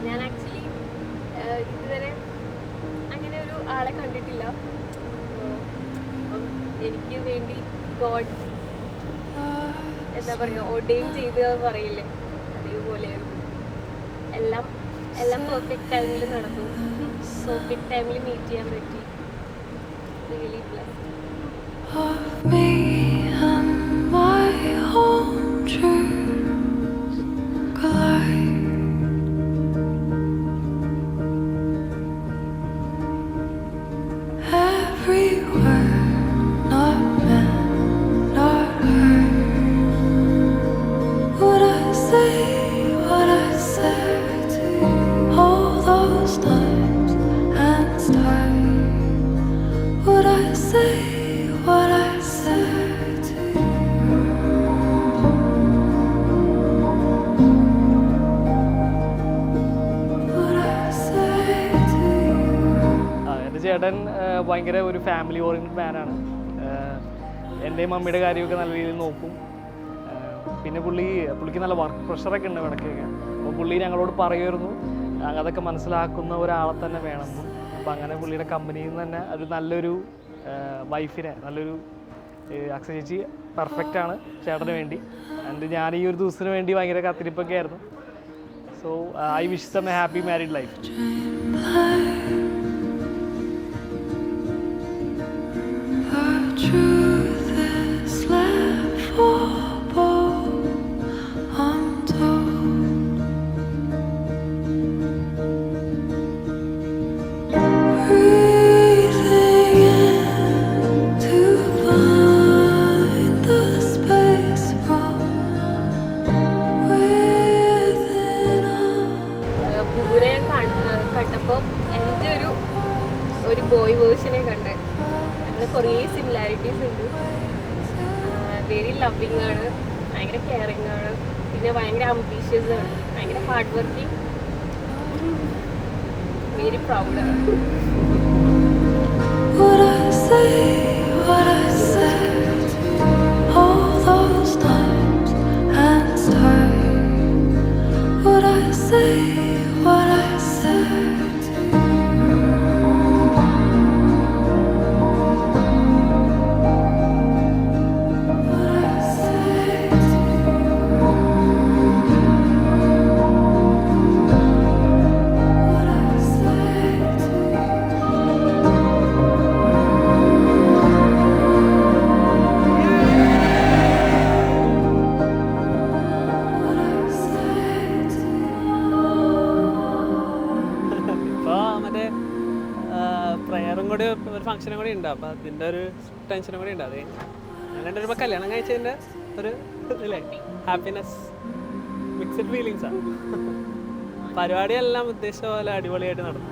ഞാൻ ആക്ച്വലി ഇതുവരെ അങ്ങനെ ഒരു ആളെ കണ്ടിട്ടില്ല. എനിക്ക് വേണ്ടി ഗോഡ് എന്താ പറയുക ഓർഡെയിൻ ചെയ്ത് പറയില്ലേ, അതേപോലെ എല്ലാം പെർഫെക്റ്റ് ടൈമിൽ നടന്നു. പെർഫെക്റ്റ് ടൈമിൽ മീറ്റ് ചെയ്യാൻ പറ്റി. Really blessed. ചേട്ടൻ ഭയങ്കര ഒരു ഫാമിലി ഓറിയൻറ്റഡ് മാനാണ്. എൻ്റെയും മമ്മിയുടെ കാര്യമൊക്കെ നല്ല രീതിയിൽ നോക്കും. പിന്നെ പുള്ളിക്ക് നല്ല വർക്ക് പ്രഷറൊക്കെ ഉണ്ട് ഇടയ്ക്കൊക്കെ. അപ്പോൾ പുള്ളി ഞങ്ങളോട് പറയുമായിരുന്നു അതൊക്കെ മനസ്സിലാക്കുന്ന ഒരാളെ തന്നെ വേണമെന്നും. അപ്പോൾ അങ്ങനെ പുള്ളിയുടെ കമ്പനിയിൽ നിന്ന് തന്നെ ഒരു നല്ലൊരു വൈഫിനെ, നല്ലൊരു അക്സ ചേച്ചി പെർഫെക്റ്റാണ് ചേട്ടന് വേണ്ടി. ആൻഡ് ഞാൻ ഈ ഒരു ദിവസത്തിന് വേണ്ടി ഭയങ്കര കാത്തിരിപ്പൊക്കെ ആയിരുന്നു. So I wish them a happy married life. കണ്ടപ്പോൾ എൻ്റെ ഒരു ബോയ് വേർഷനെ കണ്ട്. അങ്ങനെ കുറേ സിമിലാരിറ്റീസ് ഉണ്ട്. വെരി ലവിങ് ആണ്, ഭയങ്കര കെയറിങ് ആണ്, പിന്നെ ഭയങ്കര അംബീഷ്യസ് ആണ്, ഭയങ്കര ഹാർഡ് വർക്കിംഗ്, വെരി പ്രൗഡാണ്. പ്രയറും കൂടി ഒരു ഫംഗ്ഷനും കൂടി ഉണ്ട്. അപ്പോൾ അതിൻ്റെ ഒരു ടെൻഷനും കൂടി ഉണ്ട്. അത് ഞാൻ രണ്ടുപേരും ഇപ്പോൾ കല്യാണം കഴിച്ചതിൻ്റെ ഒരു ഇല്ലേ ഹാപ്പിനെസ്, മിക്സഡ് ഫീലിങ്സാണ്. പരിപാടിയെല്ലാം ഉദ്ദേശിച്ച പോലെ അടിപൊളിയായിട്ട് നടന്നു.